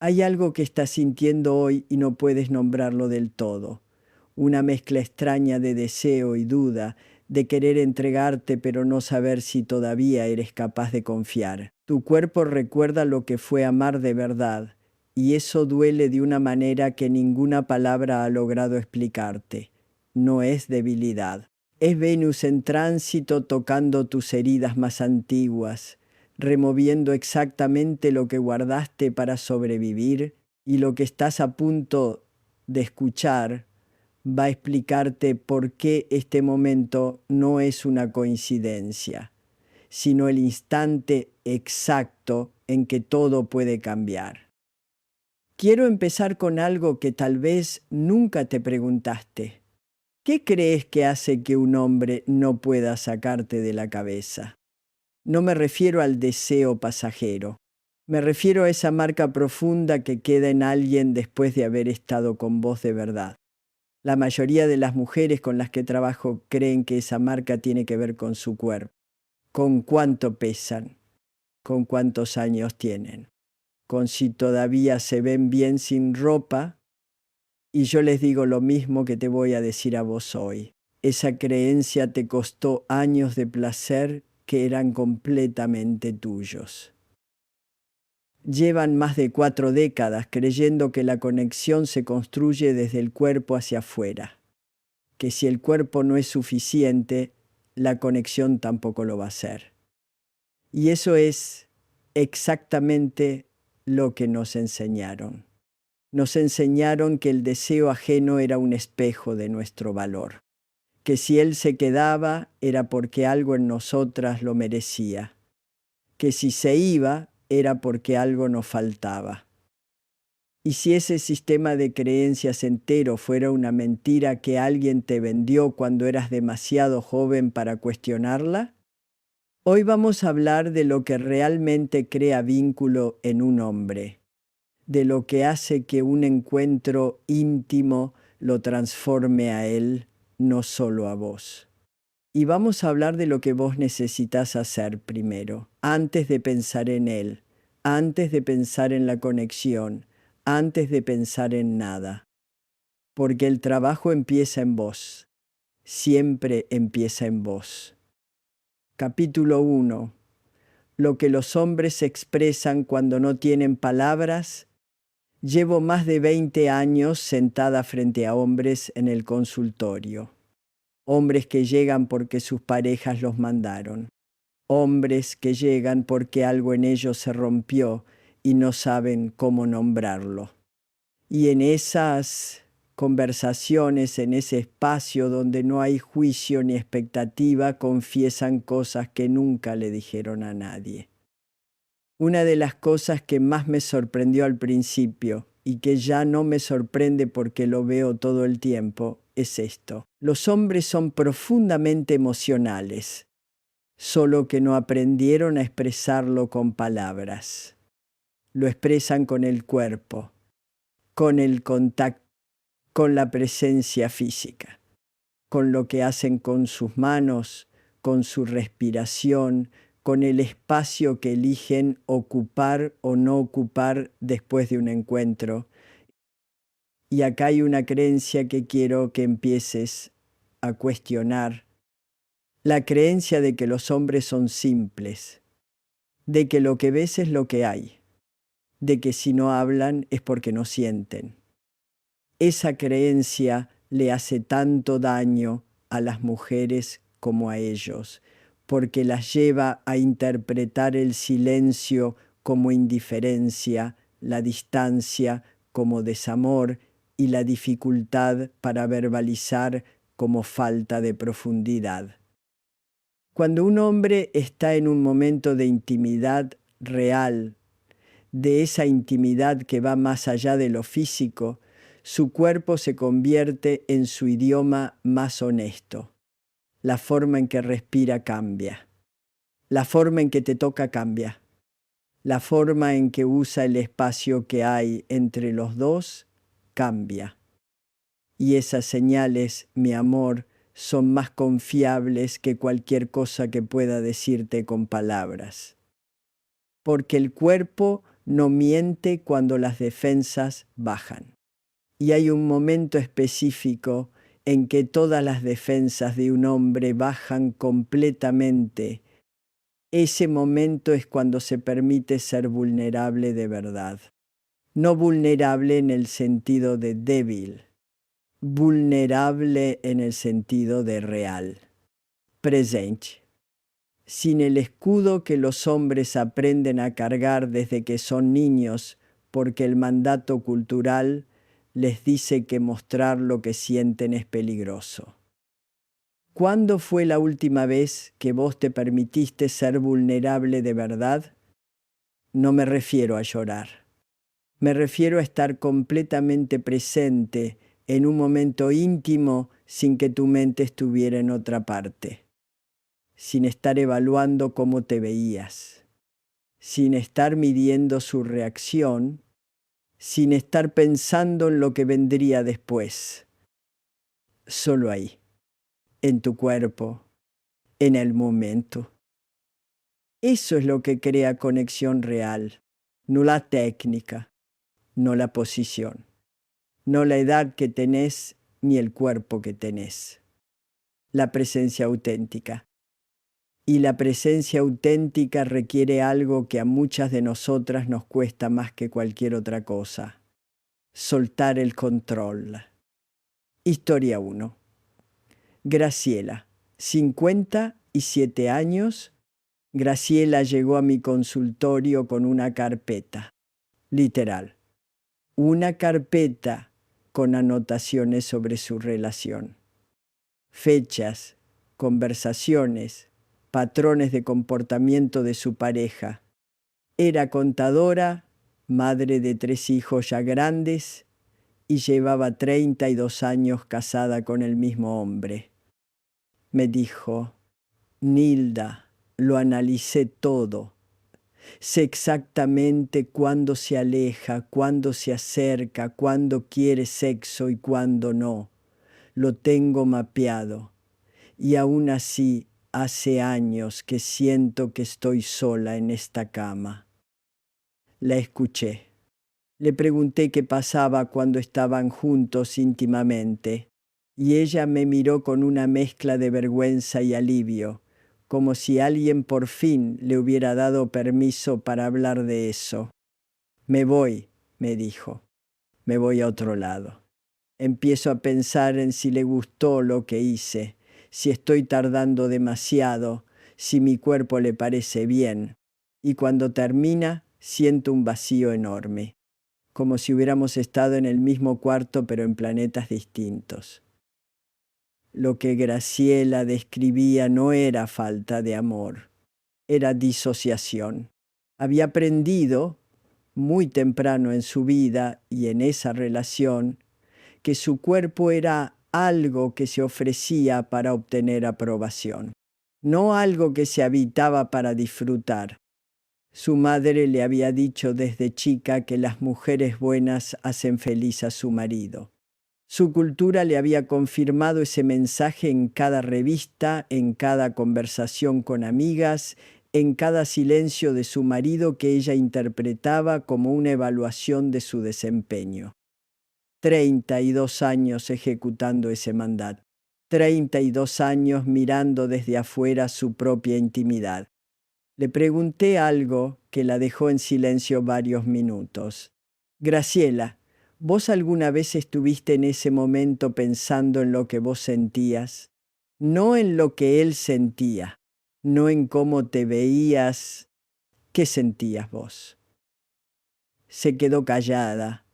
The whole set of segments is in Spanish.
Hay algo que estás sintiendo hoy y no puedes nombrarlo del todo. Una mezcla extraña de deseo y duda, de querer entregarte pero no saber si todavía eres capaz de confiar. Tu cuerpo recuerda lo que fue amar de verdad, y eso duele de una manera que ninguna palabra ha logrado explicarte. No es debilidad. Es Venus en tránsito tocando tus heridas más antiguas, removiendo exactamente lo que guardaste para sobrevivir, y lo que estás a punto de escuchar va a explicarte por qué este momento no es una coincidencia, sino el instante exacto en que todo puede cambiar. Quiero empezar con algo que tal vez nunca te preguntaste. ¿Qué crees que hace que un hombre no pueda sacarte de la cabeza? No me refiero al deseo pasajero. Me refiero a esa marca profunda que queda en alguien después de haber estado con vos de verdad. La mayoría de las mujeres con las que trabajo creen que esa marca tiene que ver con su cuerpo, con cuánto pesan, con cuántos años tienen, con si todavía se ven bien sin ropa, y yo les digo lo mismo que te voy a decir a vos hoy. Esa creencia te costó años de placer que eran completamente tuyos. Llevan más de 4 décadas creyendo que la conexión se construye desde el cuerpo hacia afuera, que si el cuerpo no es suficiente, la conexión tampoco lo va a ser. Y eso es exactamente lo que nos enseñaron. Nos enseñaron que el deseo ajeno era un espejo de nuestro valor, que si él se quedaba era porque algo en nosotras lo merecía, que si se iba era porque algo nos faltaba. Y si ese sistema de creencias entero fuera una mentira que alguien te vendió cuando eras demasiado joven para cuestionarla, hoy vamos a hablar de lo que realmente crea vínculo en un hombre, de lo que hace que un encuentro íntimo lo transforme a él, no solo a vos. Y vamos a hablar de lo que vos necesitas hacer primero, antes de pensar en él, antes de pensar en la conexión, antes de pensar en nada. Porque el trabajo empieza en vos, siempre empieza en vos. Capítulo 1. Lo que los hombres expresan cuando no tienen palabras. Llevo más de 20 años sentada frente a hombres en el consultorio. Hombres que llegan porque sus parejas los mandaron. Hombres que llegan porque algo en ellos se rompió y no saben cómo nombrarlo. Y en esas conversaciones, en ese espacio donde no hay juicio ni expectativa, confiesan cosas que nunca le dijeron a nadie. Una de las cosas que más me sorprendió al principio y que ya no me sorprende porque lo veo todo el tiempo, es esto. Los hombres son profundamente emocionales, solo que no aprendieron a expresarlo con palabras. Lo expresan con el cuerpo, con el contacto, con la presencia física, con lo que hacen con sus manos, con su respiración, con el espacio que eligen ocupar o no ocupar después de un encuentro. Y acá hay una creencia que quiero que empieces a cuestionar. La creencia de que los hombres son simples, de que lo que ves es lo que hay, de que si no hablan es porque no sienten. Esa creencia le hace tanto daño a las mujeres como a ellos, porque las lleva a interpretar el silencio como indiferencia, la distancia como desamor y la dificultad para verbalizar como falta de profundidad. Cuando un hombre está en un momento de intimidad real, de esa intimidad que va más allá de lo físico, su cuerpo se convierte en su idioma más honesto. La forma en que respira cambia. La forma en que te toca cambia. La forma en que usa el espacio que hay entre los dos cambia. Y esas señales, mi amor, son más confiables que cualquier cosa que pueda decirte con palabras. Porque el cuerpo no miente cuando las defensas bajan. Y hay un momento específico en que todas las defensas de un hombre bajan completamente. Ese momento es cuando se permite ser vulnerable de verdad. No vulnerable en el sentido de débil, vulnerable en el sentido de real, presente. Sin el escudo que los hombres aprenden a cargar desde que son niños, porque el mandato cultural les dice que mostrar lo que sienten es peligroso. ¿Cuándo fue la última vez que vos te permitiste ser vulnerable de verdad? No me refiero a llorar. Me refiero a estar completamente presente en un momento íntimo sin que tu mente estuviera en otra parte, sin estar evaluando cómo te veías, sin estar midiendo su reacción, sin estar pensando en lo que vendría después. Solo ahí, en tu cuerpo, en el momento. Eso es lo que crea conexión real, no la técnica, no la posición, no la edad que tenés ni el cuerpo que tenés. La presencia auténtica. Y la presencia auténtica requiere algo que a muchas de nosotras nos cuesta más que cualquier otra cosa: soltar el control. Historia 1. Graciela, 57 años. Graciela llegó a mi consultorio con una carpeta, literal, una carpeta con anotaciones sobre su relación, fechas, conversaciones, patrones de comportamiento de su pareja. Era contadora, madre de 3 hijos ya grandes y llevaba 32 años casada con el mismo hombre. Me dijo: Nilda, lo analicé todo. Sé exactamente cuándo se aleja, cuándo se acerca, cuándo quiere sexo y cuándo no. Lo tengo mapeado. Y aún así, hace años que siento que estoy sola en esta cama. La escuché. Le pregunté qué pasaba cuando estaban juntos íntimamente, y ella me miró con una mezcla de vergüenza y alivio, como si alguien por fin le hubiera dado permiso para hablar de eso. Me voy, me dijo. Me voy a otro lado. Empiezo a pensar en si le gustó lo que hice, si estoy tardando demasiado, si mi cuerpo le parece bien. Y cuando termina, siento un vacío enorme, como si hubiéramos estado en el mismo cuarto pero en planetas distintos. Lo que Graciela describía no era falta de amor, era disociación. Había aprendido, muy temprano en su vida y en esa relación, que su cuerpo era algo que se ofrecía para obtener aprobación, no algo que se habitaba para disfrutar. Su madre le había dicho desde chica que las mujeres buenas hacen feliz a su marido. Su cultura le había confirmado ese mensaje en cada revista, en cada conversación con amigas, en cada silencio de su marido que ella interpretaba como una evaluación de su desempeño. 32 años ejecutando ese mandato. 32 años mirando desde afuera su propia intimidad. Le pregunté algo que la dejó en silencio varios minutos. Graciela, ¿vos alguna vez estuviste en ese momento pensando en lo que vos sentías? No en lo que él sentía, no en cómo te veías. ¿Qué sentías vos? Se quedó callada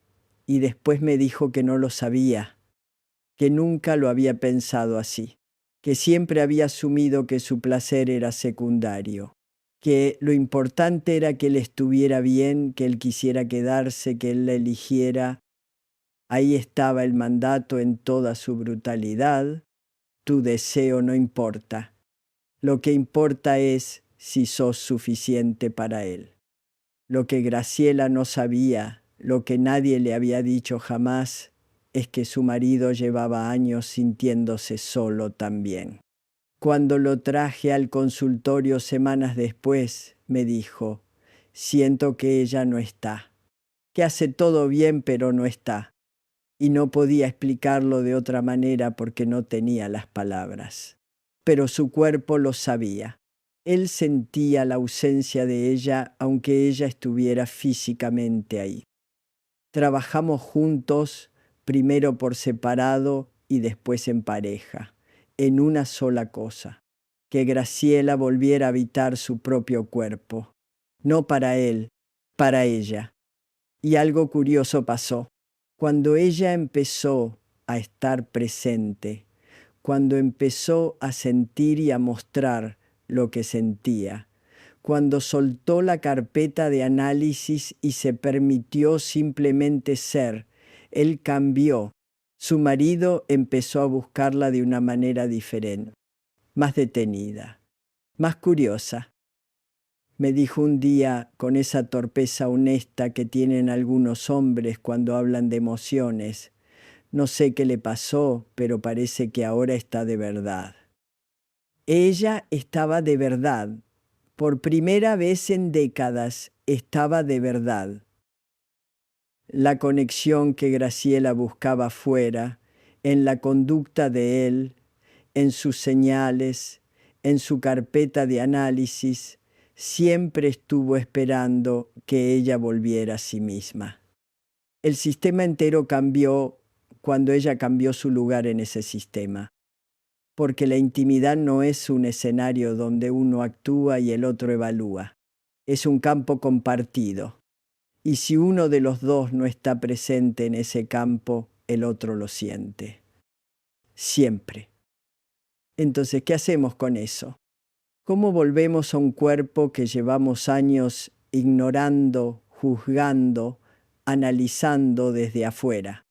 y después me dijo que no lo sabía, que nunca lo había pensado así, que siempre había asumido que su placer era secundario, que lo importante era que él estuviera bien, que él quisiera quedarse, que él la eligiera. Ahí estaba el mandato en toda su brutalidad. Tu deseo no importa. Lo que importa es si sos suficiente para él. Lo que Graciela no sabía, lo que nadie le había dicho jamás, es que su marido llevaba años sintiéndose solo también. Cuando lo traje al consultorio semanas después, me dijo: siento que ella no está, que hace todo bien pero no está. Y no podía explicarlo de otra manera porque no tenía las palabras. Pero su cuerpo lo sabía. Él sentía la ausencia de ella aunque ella estuviera físicamente ahí. Trabajamos juntos, primero por separado y después en pareja, en una sola cosa, que Graciela volviera a habitar su propio cuerpo. No para él, para ella. Y algo curioso pasó. Cuando ella empezó a estar presente, cuando empezó a sentir y a mostrar lo que sentía, cuando soltó la carpeta de análisis y se permitió simplemente ser, él cambió. Su marido empezó a buscarla de una manera diferente, más detenida, más curiosa. Me dijo un día, con esa torpeza honesta que tienen algunos hombres cuando hablan de emociones: no sé qué le pasó, pero parece que ahora está de verdad. Ella estaba de verdad. Por primera vez en décadas estaba de verdad. La conexión que Graciela buscaba fuera, en la conducta de él, en sus señales, en su carpeta de análisis, siempre estuvo esperando que ella volviera a sí misma. El sistema entero cambió cuando ella cambió su lugar en ese sistema, porque la intimidad no es un escenario donde uno actúa y el otro evalúa. Es un campo compartido. Y si uno de los dos no está presente en ese campo, el otro lo siente. Siempre. Entonces, ¿qué hacemos con eso? ¿Cómo volvemos a un cuerpo que llevamos años ignorando, juzgando, analizando desde afuera?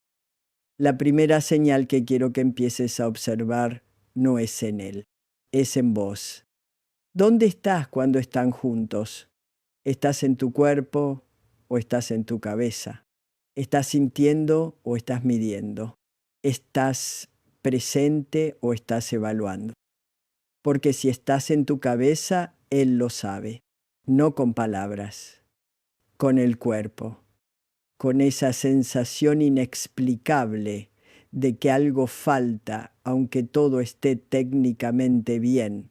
La primera señal que quiero que empieces a observar no es en él, es en vos. ¿Dónde estás cuando están juntos? ¿Estás en tu cuerpo o estás en tu cabeza? ¿Estás sintiendo o estás midiendo? ¿Estás presente o estás evaluando? Porque si estás en tu cabeza, él lo sabe, no con palabras, con el cuerpo, con esa sensación inexplicable de que algo falta, aunque todo esté técnicamente bien.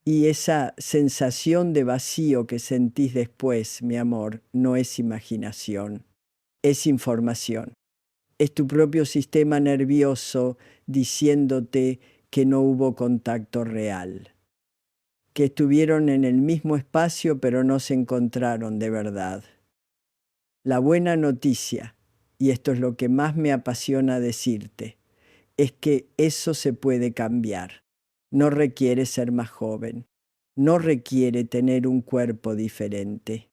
Y esa sensación de vacío que sentís después, mi amor, no es imaginación, es información. Es tu propio sistema nervioso diciéndote que no hubo contacto real, que estuvieron en el mismo espacio pero no se encontraron de verdad. La buena noticia, y esto es lo que más me apasiona decirte, es que eso se puede cambiar. No requiere ser más joven, no requiere tener un cuerpo diferente,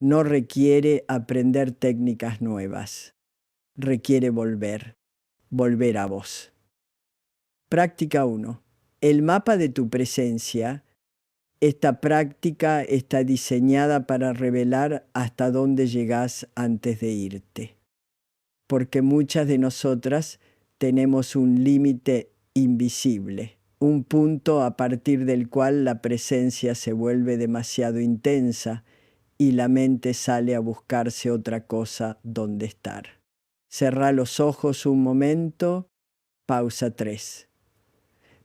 no requiere aprender técnicas nuevas, requiere volver a vos. Práctica 1. El mapa de tu presencia. Esta práctica está diseñada para revelar hasta dónde llegás antes de irte, porque muchas de nosotras tenemos un límite invisible, un punto a partir del cual la presencia se vuelve demasiado intensa y la mente sale a buscarse otra cosa donde estar. Cerrá los ojos un momento, pausa 3.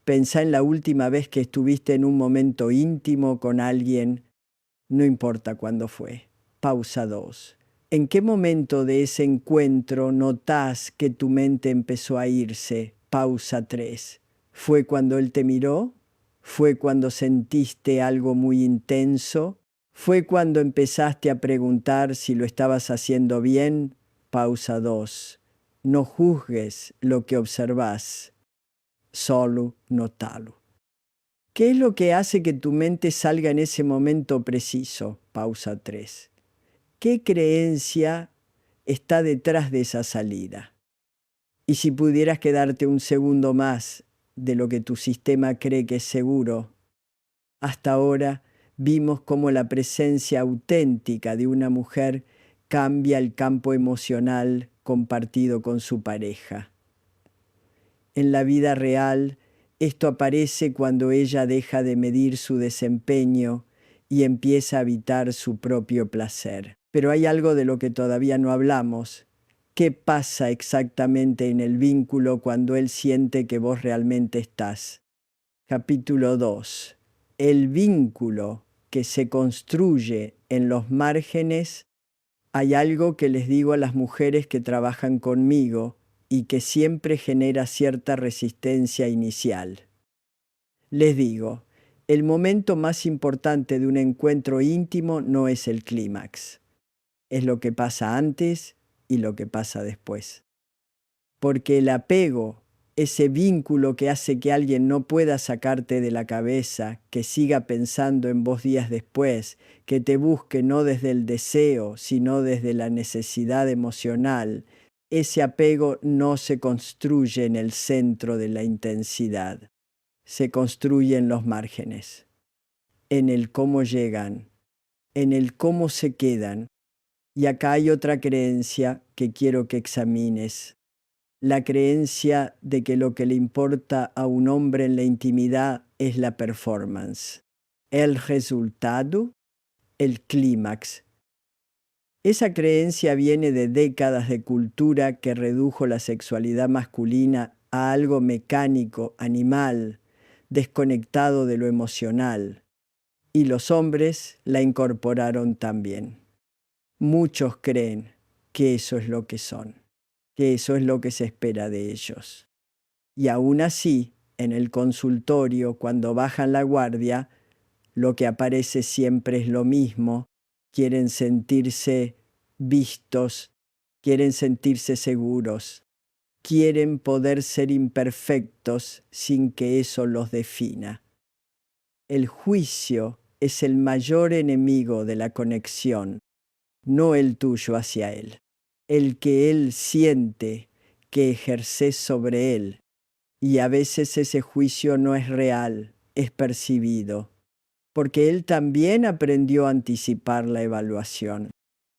Pensá en la última vez que estuviste en un momento íntimo con alguien, no importa cuándo fue. Pausa 2. ¿En qué momento de ese encuentro notás que tu mente empezó a irse? Pausa 3. ¿Fue cuando él te miró? ¿Fue cuando sentiste algo muy intenso? ¿Fue cuando empezaste a preguntar si lo estabas haciendo bien? Pausa 2. No juzgues lo que observás, solo notalo. ¿Qué es lo que hace que tu mente salga en ese momento preciso? Pausa 3. ¿Qué creencia está detrás de esa salida? Y si pudieras quedarte un segundo más de lo que tu sistema cree que es seguro, hasta ahora vimos cómo la presencia auténtica de una mujer cambia el campo emocional compartido con su pareja. En la vida real, esto aparece cuando ella deja de medir su desempeño y empieza a habitar su propio placer. Pero hay algo de lo que todavía no hablamos. ¿Qué pasa exactamente en el vínculo cuando él siente que vos realmente estás? Capítulo 2. El vínculo que se construye en los márgenes. Hay algo que les digo a las mujeres que trabajan conmigo y que siempre genera cierta resistencia inicial. Les digo, el momento más importante de un encuentro íntimo no es el clímax. Es lo que pasa antes y lo que pasa después. Porque el apego, ese vínculo que hace que alguien no pueda sacarte de la cabeza, que siga pensando en vos días después, que te busque no desde el deseo, sino desde la necesidad emocional, ese apego no se construye en el centro de la intensidad, se construye en los márgenes, en el cómo llegan, en el cómo se quedan. Y acá hay otra creencia que quiero que examines. La creencia de que lo que le importa a un hombre en la intimidad es la performance, el resultado, el clímax. Esa creencia viene de décadas de cultura que redujo la sexualidad masculina a algo mecánico, animal, desconectado de lo emocional, y los hombres la incorporaron también. Muchos creen que eso es lo que son, que eso es lo que se espera de ellos. Y aún así, en el consultorio, cuando bajan la guardia, lo que aparece siempre es lo mismo. Quieren sentirse vistos, quieren sentirse seguros, quieren poder ser imperfectos sin que eso los defina. El juicio es el mayor enemigo de la conexión, no el tuyo hacia él, el que él siente que ejerces sobre él, y a veces ese juicio no es real, es percibido, porque él también aprendió a anticipar la evaluación,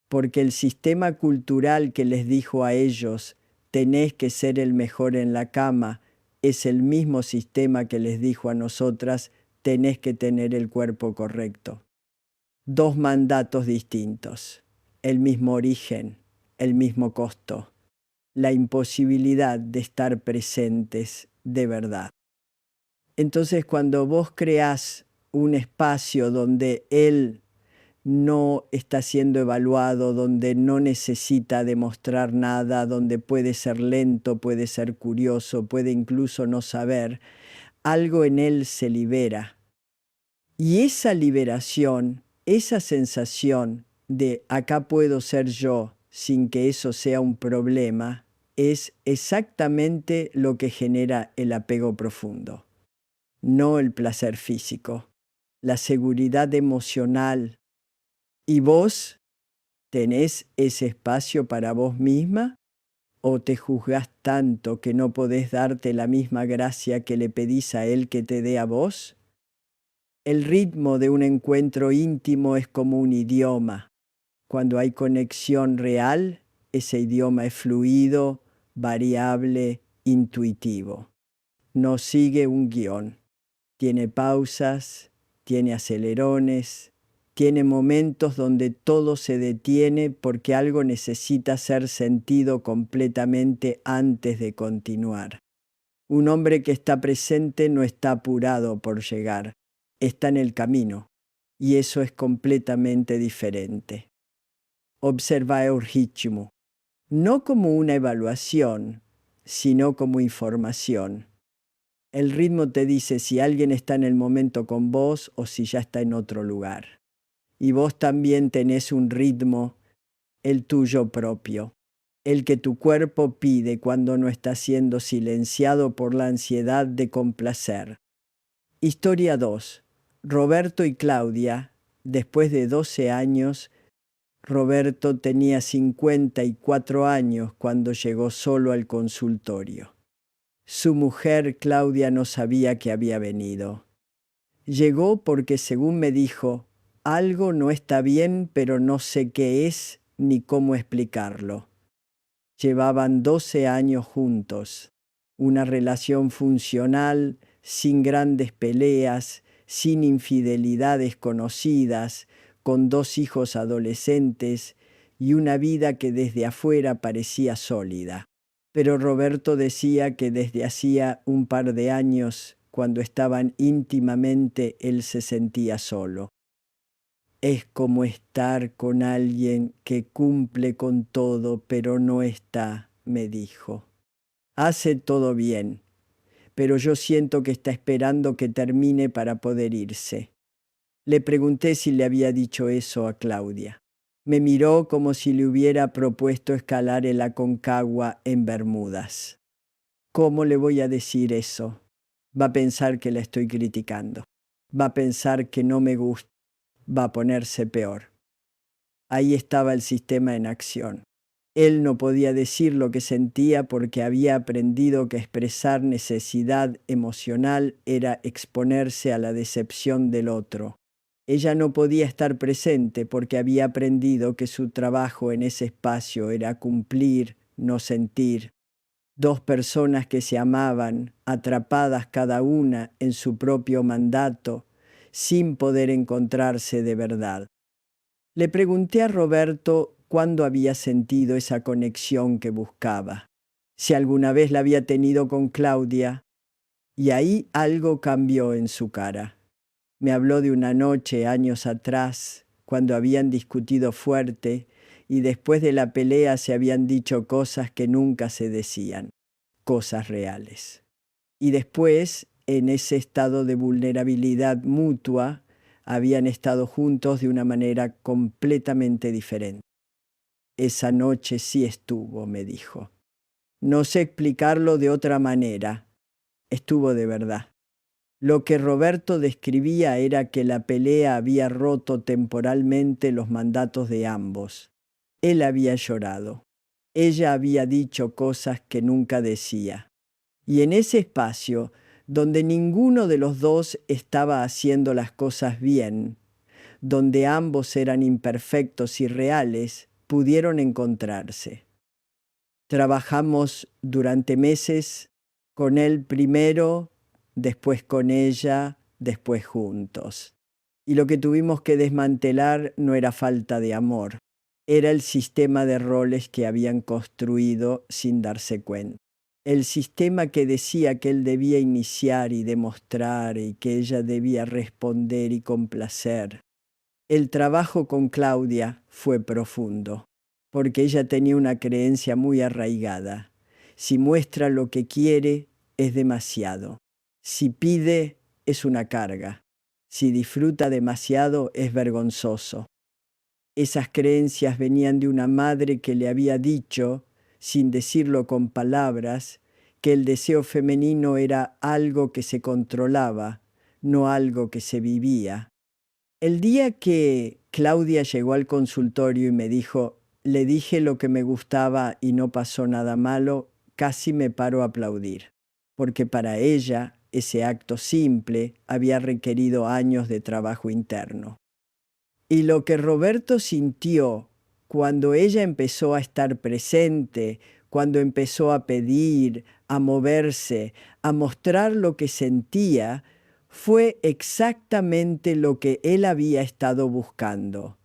porque el sistema cultural que les dijo a ellos, tenés que ser el mejor en la cama, es el mismo sistema que les dijo a nosotras, tenés que tener el cuerpo correcto. Dos mandatos distintos, el mismo origen, el mismo costo, la imposibilidad de estar presentes de verdad. Entonces, cuando vos creás un espacio donde él no está siendo evaluado, donde no necesita demostrar nada, donde puede ser lento, puede ser curioso, puede incluso no saber, algo en él se libera. Y esa liberación, esa sensación de acá puedo ser yo sin que eso sea un problema, es exactamente lo que genera el apego profundo, no el placer físico, la seguridad emocional. ¿Y vos tenés ese espacio para vos misma? ¿O te juzgás tanto que no podés darte la misma gracia que le pedís a él que te dé a vos? El ritmo de un encuentro íntimo es como un idioma. Cuando hay conexión real, ese idioma es fluido, variable, intuitivo. No sigue un guión. Tiene pausas, tiene acelerones, tiene momentos donde todo se detiene porque algo necesita ser sentido completamente antes de continuar. Un hombre que está presente no está apurado por llegar, está en el camino, y eso es completamente diferente. Observa el ritmo, no como una evaluación, sino como información. El ritmo te dice si alguien está en el momento con vos o si ya está en otro lugar. Y vos también tenés un ritmo, el tuyo propio, el que tu cuerpo pide cuando no está siendo silenciado por la ansiedad de complacer. Historia 2. Roberto y Claudia, después de 12 años, Roberto tenía 54 años cuando llegó solo al consultorio. Su mujer, Claudia, no sabía que había venido. Llegó porque, según me dijo, algo no está bien, pero no sé qué es ni cómo explicarlo. Llevaban 12 años juntos, una relación funcional, sin grandes peleas, sin infidelidades conocidas, con 2 hijos adolescentes y una vida que desde afuera parecía sólida. Pero Roberto decía que desde hacía un par de años, cuando estaban íntimamente, él se sentía solo. Es como estar con alguien que cumple con todo, pero no está, me dijo. Hace todo bien, pero yo siento que está esperando que termine para poder irse. Le pregunté si le había dicho eso a Claudia. Me miró como si le hubiera propuesto escalar el Aconcagua en Bermudas. ¿Cómo le voy a decir eso? Va a pensar que la estoy criticando. Va a pensar que no me gusta. Va a ponerse peor. Ahí estaba el sistema en acción. Él no podía decir lo que sentía porque había aprendido que expresar necesidad emocional era exponerse a la decepción del otro. Ella no podía estar presente porque había aprendido que su trabajo en ese espacio era cumplir, no sentir. 2 personas que se amaban, atrapadas cada una en su propio mandato, sin poder encontrarse de verdad. Le pregunté a Roberto cuándo había sentido esa conexión que buscaba, si alguna vez la había tenido con Claudia, y ahí algo cambió en su cara. Me habló de una noche años atrás, cuando habían discutido fuerte y después de la pelea se habían dicho cosas que nunca se decían, cosas reales. Y después, en ese estado de vulnerabilidad mutua, habían estado juntos de una manera completamente diferente. Esa noche sí estuvo, me dijo. No sé explicarlo de otra manera. Estuvo de verdad. Lo que Roberto describía era que la pelea había roto temporalmente los mandatos de ambos. Él había llorado. Ella había dicho cosas que nunca decía. Y en ese espacio, donde ninguno de los dos estaba haciendo las cosas bien, donde ambos eran imperfectos y reales, pudieron encontrarse. Trabajamos durante meses, con él primero, después con ella, después juntos. Y lo que tuvimos que desmantelar no era falta de amor, era el sistema de roles que habían construido sin darse cuenta. El sistema que decía que él debía iniciar y demostrar y que ella debía responder y complacer. El trabajo con Claudia fue profundo, porque ella tenía una creencia muy arraigada. Si muestra lo que quiere, es demasiado. Si pide, es una carga. Si disfruta demasiado, es vergonzoso. Esas creencias venían de una madre que le había dicho, sin decirlo con palabras, que el deseo femenino era algo que se controlaba, no algo que se vivía. El día que Claudia llegó al consultorio y me dijo, le dije lo que me gustaba y no pasó nada malo, casi me paro a aplaudir, porque para ella ese acto simple había requerido años de trabajo interno. Y lo que Roberto sintió cuando ella empezó a estar presente, cuando empezó a pedir, a moverse, a mostrar lo que sentía, fue exactamente lo que él había estado buscando.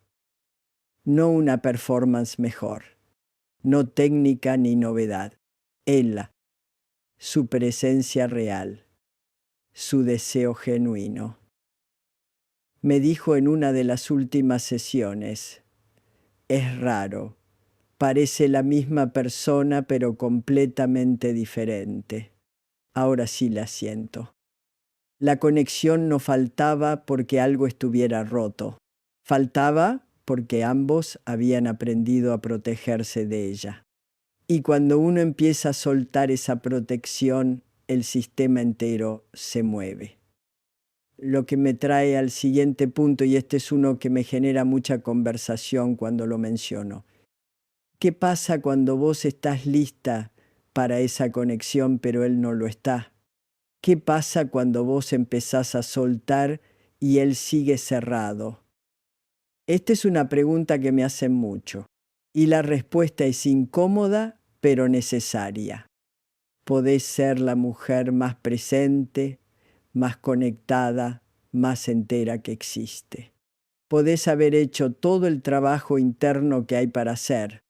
No una performance mejor, no técnica ni novedad. Ella, su presencia real, su deseo genuino. Me dijo en una de las últimas sesiones, es raro, parece la misma persona pero completamente diferente. Ahora sí la siento. La conexión no faltaba porque algo estuviera roto. Faltaba porque ambos habían aprendido a protegerse de ella. Y cuando uno empieza a soltar esa protección, el sistema entero se mueve. Lo que me trae al siguiente punto, y este es uno que me genera mucha conversación cuando lo menciono. ¿Qué pasa cuando vos estás lista para esa conexión pero él no lo está? ¿Qué pasa cuando vos empezás a soltar y él sigue cerrado? Esta es una pregunta que me hacen mucho y la respuesta es incómoda pero necesaria. Podés ser la mujer más presente, más conectada, más entera que existe. Podés haber hecho todo el trabajo interno que hay para hacer,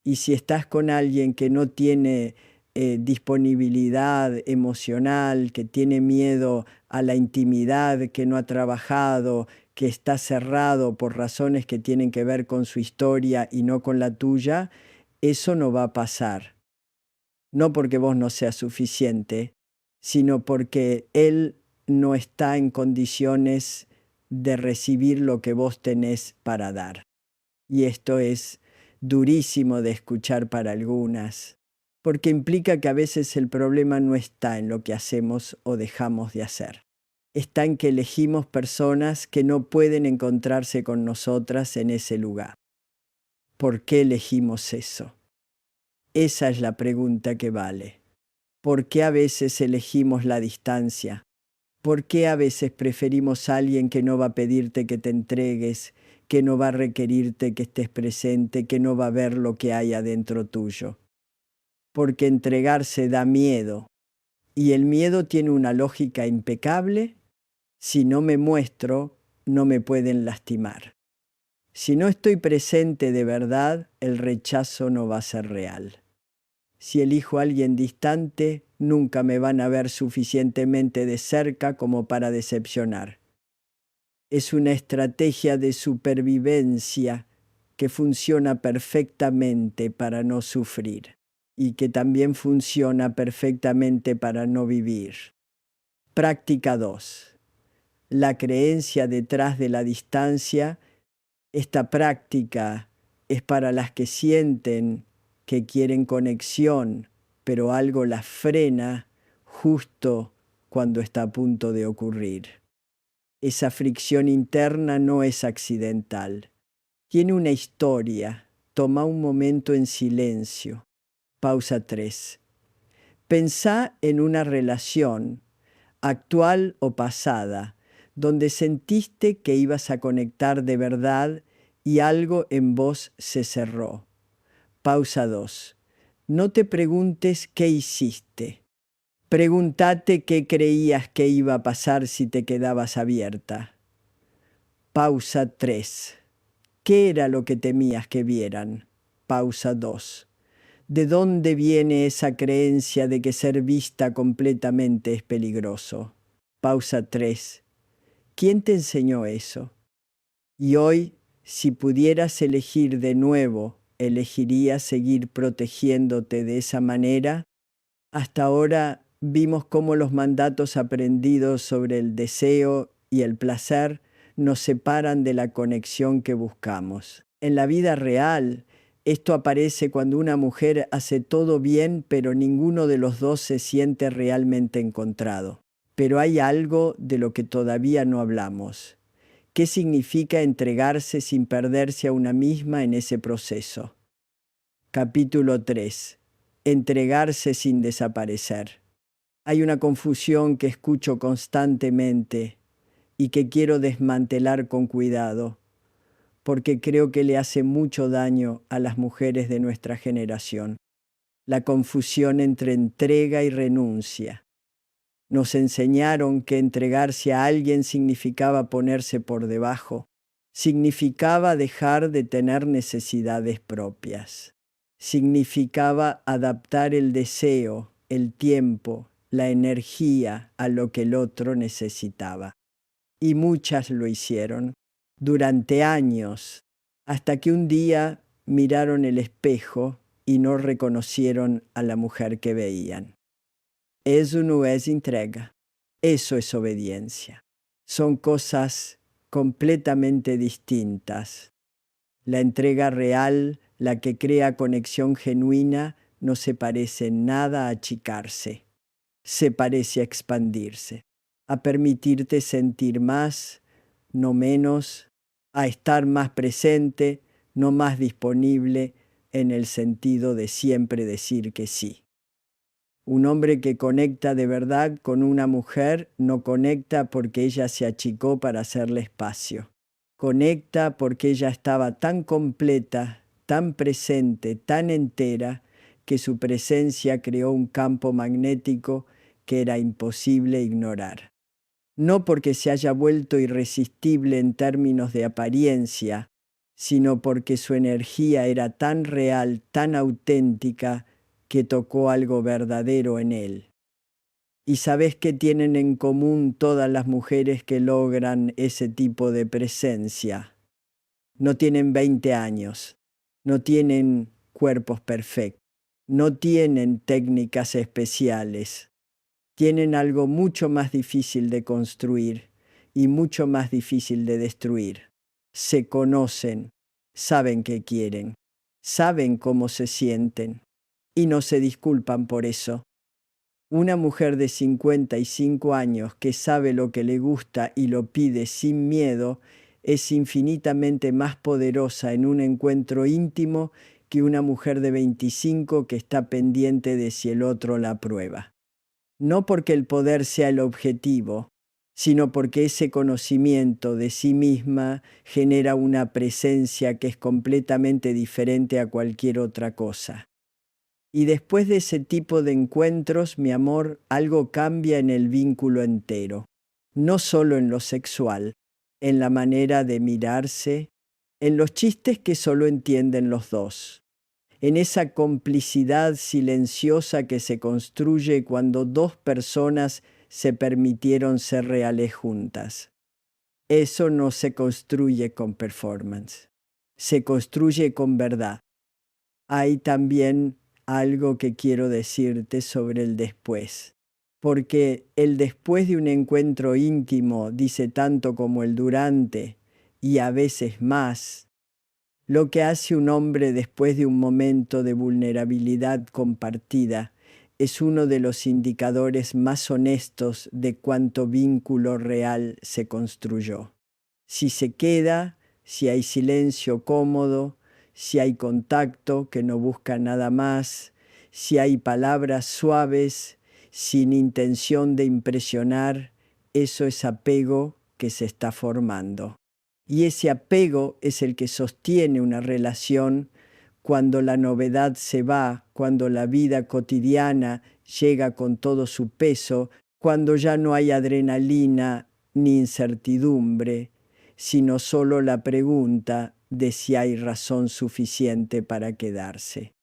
y si estás con alguien que no tiene disponibilidad emocional, que tiene miedo a la intimidad, que no ha trabajado, que está cerrado por razones que tienen que ver con su historia y no con la tuya, eso no va a pasar. No porque vos no seas suficiente, sino porque él no está en condiciones de recibir lo que vos tenés para dar. Y esto es durísimo de escuchar para algunas, porque implica que a veces el problema no está en lo que hacemos o dejamos de hacer. Está en que elegimos personas que no pueden encontrarse con nosotras en ese lugar. ¿Por qué elegimos eso? Esa es la pregunta que vale. ¿Por qué a veces elegimos la distancia? ¿Por qué a veces preferimos a alguien que no va a pedirte que te entregues, que no va a requerirte que estés presente, que no va a ver lo que hay adentro tuyo? Porque entregarse da miedo, y el miedo tiene una lógica impecable. Si no me muestro, no me pueden lastimar. Si no estoy presente de verdad, el rechazo no va a ser real. Si elijo a alguien distante, nunca me van a ver suficientemente de cerca como para decepcionar. Es una estrategia de supervivencia que funciona perfectamente para no sufrir y que también funciona perfectamente para no vivir. Práctica 2. La creencia detrás de la distancia. Esta práctica es para las que sienten que quieren conexión, pero algo las frena justo cuando está a punto de ocurrir. Esa fricción interna no es accidental. Tiene una historia. Toma un momento en silencio. Pausa 3. Pensá en una relación, actual o pasada, donde sentiste que ibas a conectar de verdad y algo en vos se cerró. Pausa 2. No te preguntes qué hiciste. Pregúntate qué creías que iba a pasar si te quedabas abierta. Pausa 3. ¿Qué era lo que temías que vieran? Pausa 2. ¿De dónde viene esa creencia de que ser vista completamente es peligroso? Pausa 3. ¿Quién te enseñó eso? Y hoy, si pudieras elegir de nuevo, ¿elegirías seguir protegiéndote de esa manera? Hasta ahora vimos cómo los mandatos aprendidos sobre el deseo y el placer nos separan de la conexión que buscamos. En la vida real, esto aparece cuando una mujer hace todo bien, pero ninguno de los dos se siente realmente encontrado. Pero hay algo de lo que todavía no hablamos. ¿Qué significa entregarse sin perderse a una misma en ese proceso? Capítulo 3. Entregarse sin desaparecer. Hay una confusión que escucho constantemente y que quiero desmantelar con cuidado, porque creo que le hace mucho daño a las mujeres de nuestra generación. La confusión entre entrega y renuncia. Nos enseñaron que entregarse a alguien significaba ponerse por debajo, significaba dejar de tener necesidades propias, significaba adaptar el deseo, el tiempo, la energía a lo que el otro necesitaba. Y muchas lo hicieron durante años, hasta que un día miraron el espejo y no reconocieron a la mujer que veían. Eso no es entrega, eso es obediencia. Son cosas completamente distintas. La entrega real, la que crea conexión genuina, no se parece en nada a achicarse. Se parece a expandirse, a permitirte sentir más, no menos, a estar más presente, no más disponible, en el sentido de siempre decir que sí. Un hombre que conecta de verdad con una mujer no conecta porque ella se achicó para hacerle espacio. Conecta porque ella estaba tan completa, tan presente, tan entera, que su presencia creó un campo magnético que era imposible ignorar. no porque se haya vuelto irresistible en términos de apariencia, sino porque su energía era tan real, tan auténtica, que tocó algo verdadero en él. ¿Y sabes qué tienen en común todas las mujeres que logran ese tipo de presencia? No tienen 20 años, no tienen cuerpos perfectos, no tienen técnicas especiales, tienen algo mucho más difícil de construir y mucho más difícil de destruir. Se conocen, saben qué quieren, saben cómo se sienten y no se disculpan por eso. Una mujer de 55 años que sabe lo que le gusta y lo pide sin miedo es infinitamente más poderosa en un encuentro íntimo que una mujer de 25 que está pendiente de si el otro la aprueba. No porque el poder sea el objetivo, sino porque ese conocimiento de sí misma genera una presencia que es completamente diferente a cualquier otra cosa. Y después de ese tipo de encuentros, mi amor, algo cambia en el vínculo entero. No solo en lo sexual, en la manera de mirarse, en los chistes que solo entienden los dos, en esa complicidad silenciosa que se construye cuando dos personas se permitieron ser reales juntas. Eso no se construye con performance, se construye con verdad. Hay también algo que quiero decirte sobre el después, porque el después de un encuentro íntimo dice tanto como el durante y a veces más. Lo que hace un hombre después de un momento de vulnerabilidad compartida es uno de los indicadores más honestos de cuánto vínculo real se construyó. Si se queda, si hay silencio cómodo, si hay contacto que no busca nada más, si hay palabras suaves, sin intención de impresionar, eso es apego que se está formando. Y ese apego es el que sostiene una relación cuando la novedad se va, cuando la vida cotidiana llega con todo su peso, cuando ya no hay adrenalina ni incertidumbre, sino solo la pregunta de si hay razón suficiente para quedarse.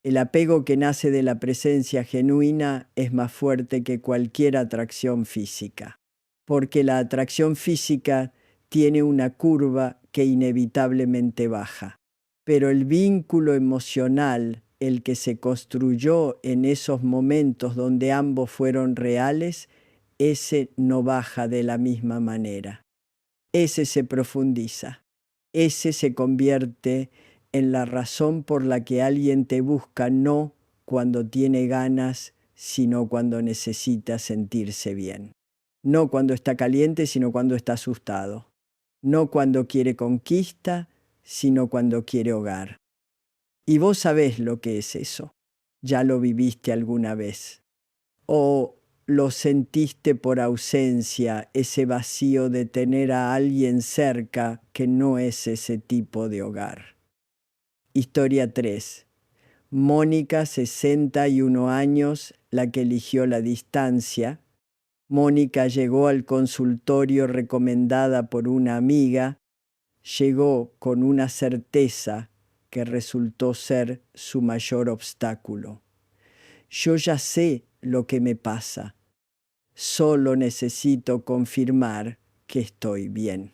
El apego que nace de la presencia genuina es más fuerte que cualquier atracción física, porque la atracción física tiene una curva que inevitablemente baja. Pero el vínculo emocional, el que se construyó en esos momentos donde ambos fueron reales, ese no baja de la misma manera. Ese se profundiza. Ese se convierte en la razón por la que alguien te busca no cuando tiene ganas, sino cuando necesita sentirse bien. No cuando está caliente, sino cuando está asustado. No cuando quiere conquista, sino cuando quiere hogar. Y vos sabés lo que es eso. Ya lo viviste alguna vez. O lo sentiste por ausencia, ese vacío de tener a alguien cerca que no es ese tipo de hogar. Historia 3. Mónica, 61 años, la que eligió la distancia. Mónica llegó al consultorio recomendada por una amiga. Llegó con una certeza que resultó ser su mayor obstáculo. Yo ya sé lo que me pasa. Solo necesito confirmar que estoy bien.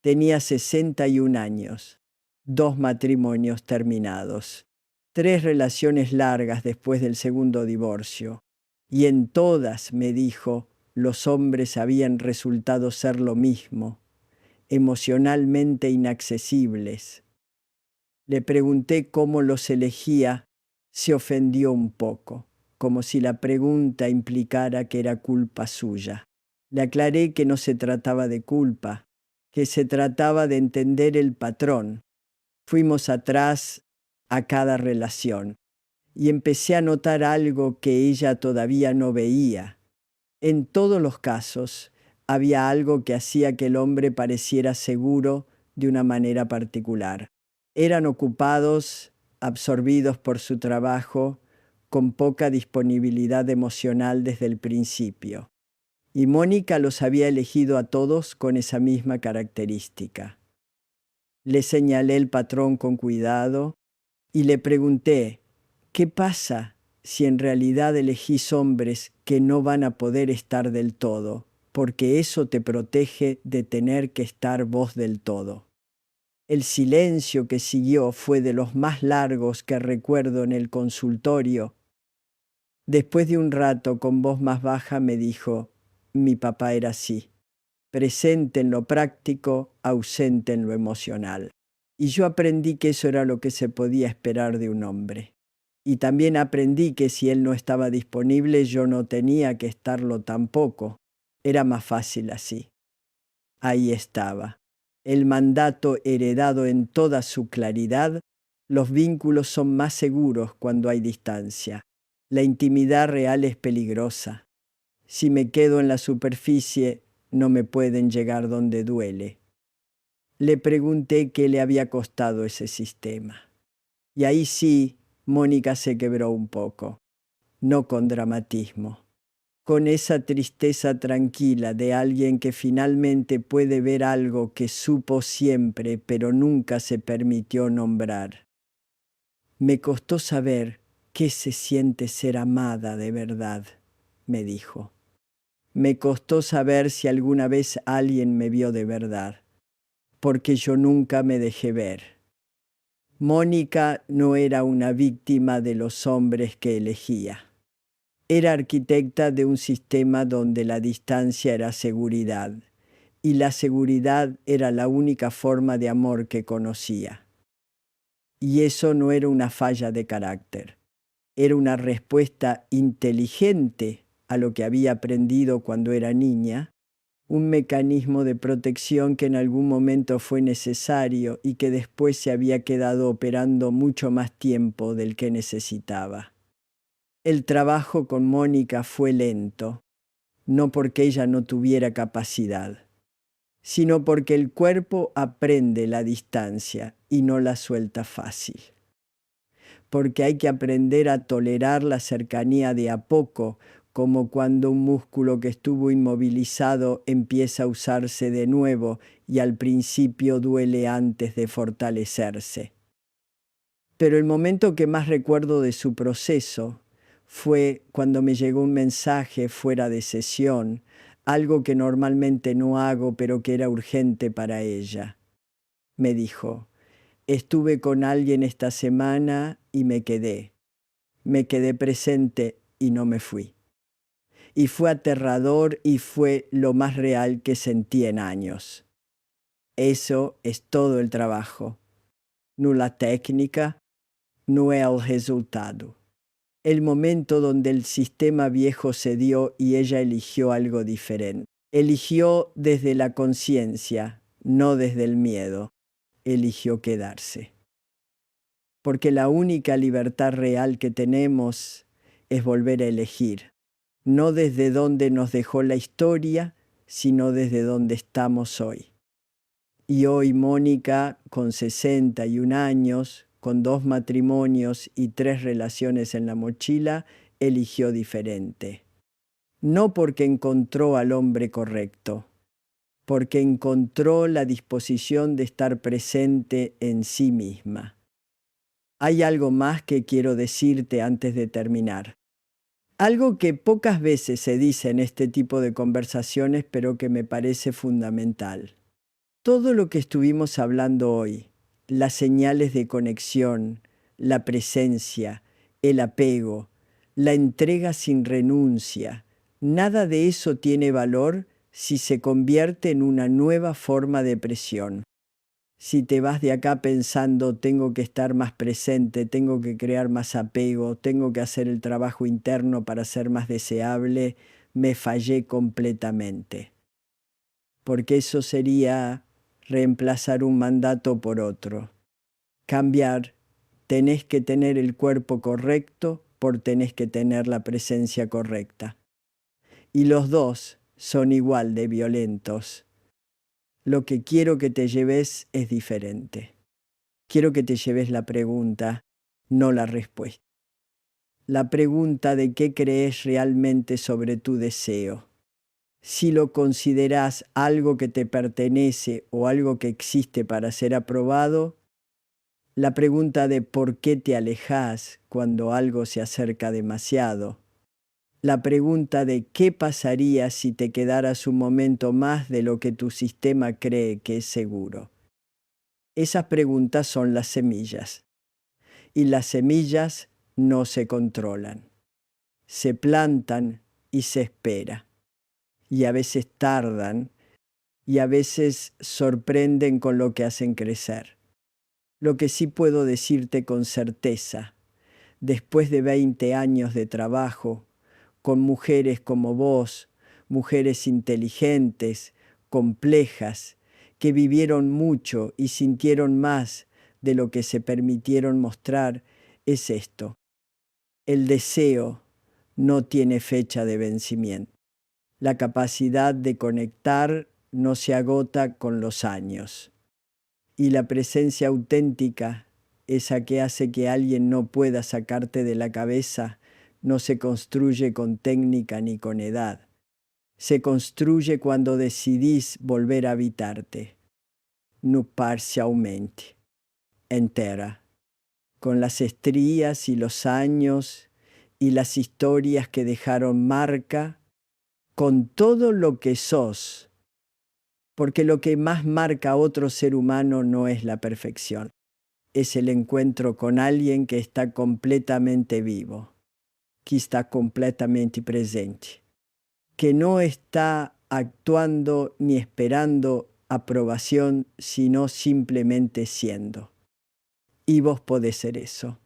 Tenía 61 años, 2 matrimonios terminados, 3 relaciones largas después del segundo divorcio, y en todas, me dijo, los hombres habían resultado ser lo mismo, emocionalmente inaccesibles. Le pregunté cómo los elegía, se ofendió un poco, como si la pregunta implicara que era culpa suya. Le aclaré que no se trataba de culpa, que se trataba de entender el patrón. Fuimos atrás a cada relación y empecé a notar algo que ella todavía no veía. En todos los casos, había algo que hacía que el hombre pareciera seguro de una manera particular. Eran ocupados, absorbidos por su trabajo, con poca disponibilidad emocional desde el principio. y Mónica los había elegido a todos con esa misma característica. Le señalé el patrón con cuidado y le pregunté, ¿qué pasa si en realidad elegís hombres que no van a poder estar del todo? Porque eso te protege de tener que estar vos del todo. El silencio que siguió fue de los más largos que recuerdo en el consultorio. Después de un rato, con voz más baja, me dijo, mi papá era así, presente en lo práctico, ausente en lo emocional. Y yo aprendí que eso era lo que se podía esperar de un hombre. Y también aprendí que si él no estaba disponible, yo no tenía que estarlo tampoco. Era más fácil así. Ahí estaba. El mandato heredado en toda su claridad. Los vínculos son más seguros cuando hay distancia. La intimidad real es peligrosa. Si me quedo en la superficie, no me pueden llegar donde duele. Le pregunté qué le había costado ese sistema. Y ahí sí, Mónica se quebró un poco. No con dramatismo, con esa tristeza tranquila de alguien que finalmente puede ver algo que supo siempre, pero nunca se permitió nombrar. Me costó saber qué se siente ser amada de verdad, me dijo. Me costó saber si alguna vez alguien me vio de verdad, porque yo nunca me dejé ver. Mónica no era una víctima de los hombres que elegía. Era arquitecta de un sistema donde la distancia era seguridad, y la seguridad era la única forma de amor que conocía. Y eso no era una falla de carácter, era una respuesta inteligente a lo que había aprendido cuando era niña, un mecanismo de protección que en algún momento fue necesario y que después se había quedado operando mucho más tiempo del que necesitaba. El trabajo con Mónica fue lento, no porque ella no tuviera capacidad, sino porque el cuerpo aprende la distancia y no la suelta fácil. Porque hay que aprender a tolerar la cercanía de a poco, como cuando un músculo que estuvo inmovilizado empieza a usarse de nuevo y al principio duele antes de fortalecerse. Pero el momento que más recuerdo de su proceso fue cuando me llegó un mensaje fuera de sesión, algo que normalmente no hago pero que era urgente para ella. Me dijo, estuve con alguien esta semana y me quedé. Me quedé presente y no me fui. Y fue aterrador y fue lo más real que sentí en años. Eso es todo el trabajo. No la técnica, no es el resultado. El momento donde el sistema viejo cedió y ella eligió algo diferente. Eligió desde la conciencia, no desde el miedo. Eligió quedarse. Porque la única libertad real que tenemos es volver a elegir, no desde donde nos dejó la historia, sino desde donde estamos hoy. Y hoy Mónica, con 61 años, con 2 matrimonios y 3 relaciones en la mochila, eligió diferente. No porque encontró al hombre correcto, porque encontró la disposición de estar presente en sí misma. Hay algo más que quiero decirte antes de terminar. Algo que pocas veces se dice en este tipo de conversaciones, pero que me parece fundamental. Todo lo que estuvimos hablando hoy, las señales de conexión, la presencia, el apego, la entrega sin renuncia, nada de eso tiene valor si se convierte en una nueva forma de presión. Si te vas de acá pensando, tengo que estar más presente, tengo que crear más apego, tengo que hacer el trabajo interno para ser más deseable, me fallé completamente. Porque eso sería reemplazar un mandato por otro. Cambiar, tenés que tener el cuerpo correcto por tenés que tener la presencia correcta. Y los dos son igual de violentos. Lo que quiero que te lleves es diferente. Quiero que te lleves la pregunta, no la respuesta. La pregunta de qué crees realmente sobre tu deseo. Si lo considerás algo que te pertenece o algo que existe para ser aprobado, la pregunta de por qué te alejás cuando algo se acerca demasiado, la pregunta de qué pasaría si te quedaras un momento más de lo que tu sistema cree que es seguro. Esas preguntas son las semillas. Y las semillas no se controlan. Se plantan y se espera. Y a veces tardan y a veces sorprenden con lo que hacen crecer. Lo que sí puedo decirte con certeza, después de 20 años de trabajo, con mujeres como vos, mujeres inteligentes, complejas, que vivieron mucho y sintieron más de lo que se permitieron mostrar, es esto. El deseo no tiene fecha de vencimiento. La capacidad de conectar no se agota con los años. Y la presencia auténtica, esa que hace que alguien no pueda sacarte de la cabeza, no se construye con técnica ni con edad. Se construye cuando decidís volver a habitarte, no parcialmente, entera, con las estrías y los años y las historias que dejaron marca, con todo lo que sos, porque lo que más marca a otro ser humano no es la perfección, es el encuentro con alguien que está completamente vivo, que está completamente presente, que no está actuando ni esperando aprobación, sino simplemente siendo. Y vos podés ser eso.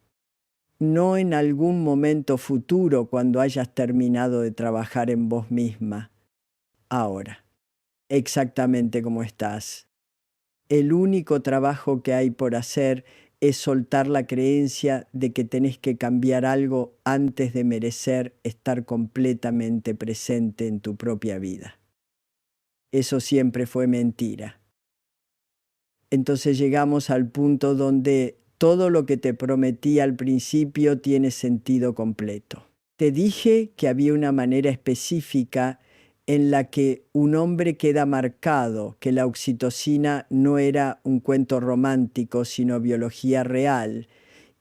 No en algún momento futuro cuando hayas terminado de trabajar en vos misma. Ahora, exactamente como estás. El único trabajo que hay por hacer es soltar la creencia de que tenés que cambiar algo antes de merecer estar completamente presente en tu propia vida. Eso siempre fue mentira. Entonces llegamos al punto donde todo lo que te prometí al principio tiene sentido completo. Te dije que había una manera específica en la que un hombre queda marcado, que la oxitocina no era un cuento romántico, sino biología real,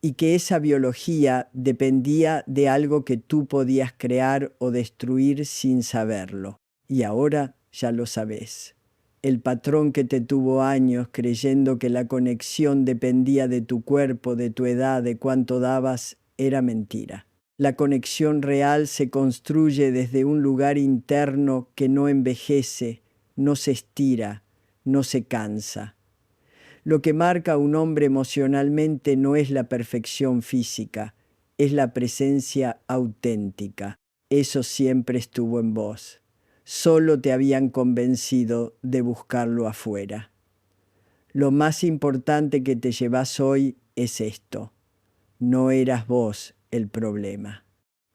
y que esa biología dependía de algo que tú podías crear o destruir sin saberlo. Y ahora ya lo sabés. El patrón que te tuvo años creyendo que la conexión dependía de tu cuerpo, de tu edad, de cuánto dabas, era mentira. La conexión real se construye desde un lugar interno que no envejece, no se estira, no se cansa. Lo que marca a un hombre emocionalmente no es la perfección física, es la presencia auténtica. Eso siempre estuvo en vos. Solo te habían convencido de buscarlo afuera. Lo más importante que te llevas hoy es esto. No eras vos el problema.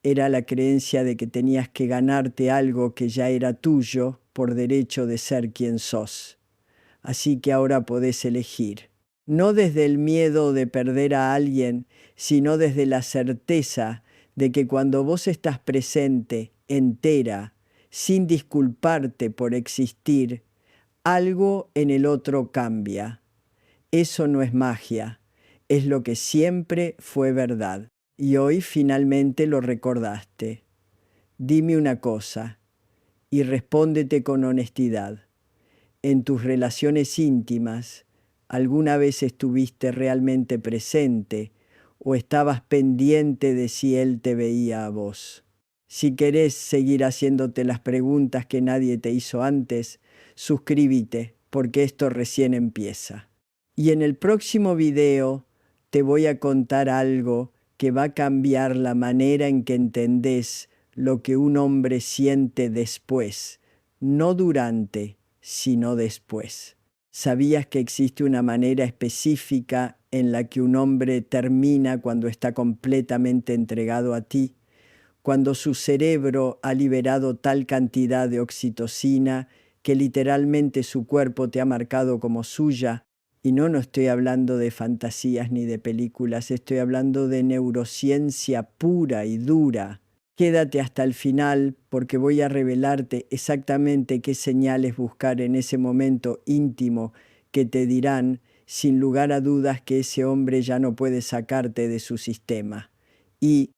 Era la creencia de que tenías que ganarte algo que ya era tuyo por derecho de ser quien sos. Así que ahora podés elegir. No desde el miedo de perder a alguien, sino desde la certeza de que cuando vos estás presente, entera, sin disculparte por existir, algo en el otro cambia. Eso no es magia, es lo que siempre fue verdad. Y hoy finalmente lo recordaste. Dime una cosa y respóndete con honestidad. En tus relaciones íntimas, ¿alguna vez estuviste realmente presente o estabas pendiente de si él te veía a vos? Si querés seguir haciéndote las preguntas que nadie te hizo antes, suscríbete porque esto recién empieza. Y en el próximo video te voy a contar algo que va a cambiar la manera en que entendés lo que un hombre siente después, no durante, sino después. ¿Sabías que existe una manera específica en la que un hombre termina cuando está completamente entregado a ti? Cuando su cerebro ha liberado tal cantidad de oxitocina que literalmente su cuerpo te ha marcado como suya. Y no estoy hablando de fantasías ni de películas, estoy hablando de neurociencia pura y dura. Quédate hasta el final porque voy a revelarte exactamente qué señales buscar en ese momento íntimo que te dirán, sin lugar a dudas, que ese hombre ya no puede sacarte de su sistema. Y